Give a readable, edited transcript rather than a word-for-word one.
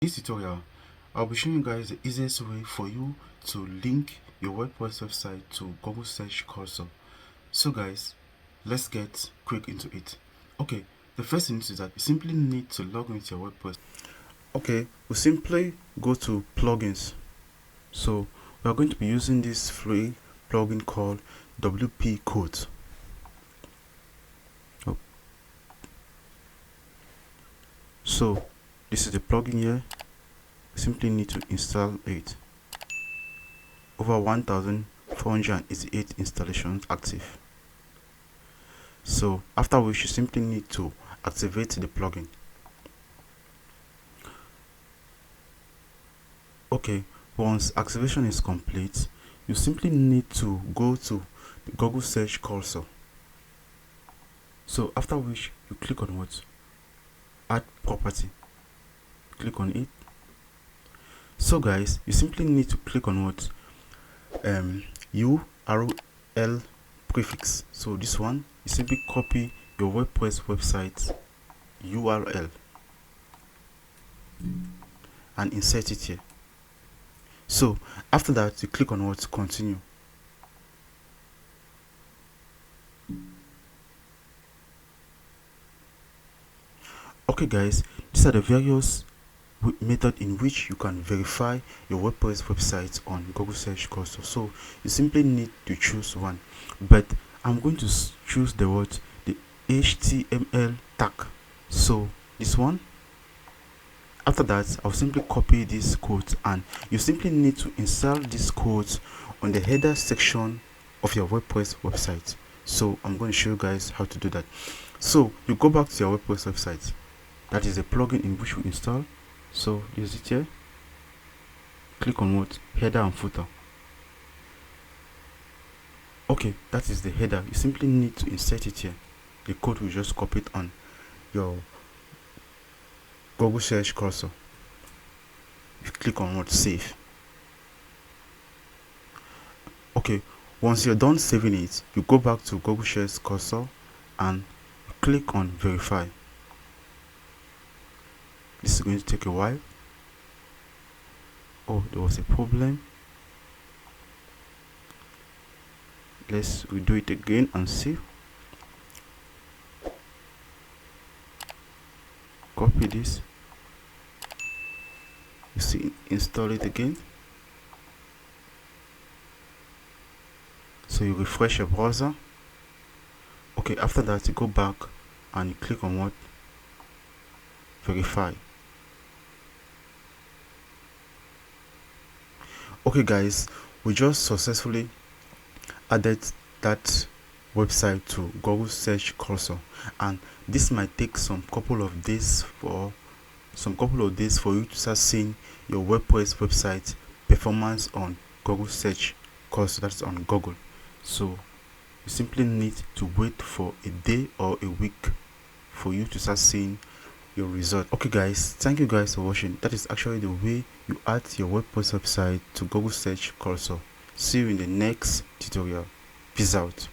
This tutorial, I'll be showing you guys the easiest way for you to link your WordPress website to Google Search Console. So guys, let's get quick into it. Okay, the first thing is that you simply need to log into your WordPress. Okay, we simply go to plugins. So we are going to be using this free plugin called WP Code. So this is the plugin here. Simply need to install it. Over 1488 installations active. So after which you simply need to activate the plugin. Okay, once activation is complete, you simply need to go to the Google Search Console. So after which you click on what? Add property. Click on it. So guys, you simply need to click on what? URL prefix. So this one, you simply copy your WordPress website URL and insert it here. So after that, you click on what? Continue. Okay guys, these are the various method in which you can verify your WordPress website on Google Search Console. So you simply need to choose one, but I'm going to choose the HTML tag. So this one. After that, I'll simply copy this code, and you simply need to insert this code on the header section of your WordPress website. So I'm going to show you guys how to do that. So you go back to your WordPress website. That is the plugin in which we install. So use it here. Click on what? Header and footer. Okay, that is the header. You simply need to insert it here. The code will just copy it on your Google Search Console. You click on what? Save. Okay, once you're done saving it, you go back to Google Search Console and click on verify. This is going to take a while. Oh, there was a problem. Let's redo it again and see. Copy this. You see, install it again. So you refresh your browser. Okay, after that you go back and you click on what? Verify. Okay guys, we just successfully added that website to Google Search Console, and this might take some couple of days for you to start seeing your WordPress website performance on Google Search Console. That's on Google. So you simply need to wait for a day or a week for you to start seeing your result. Okay guys, thank you guys for watching. That is actually the way you add your WordPress website to Google Search Console. See you in the next tutorial. Peace out.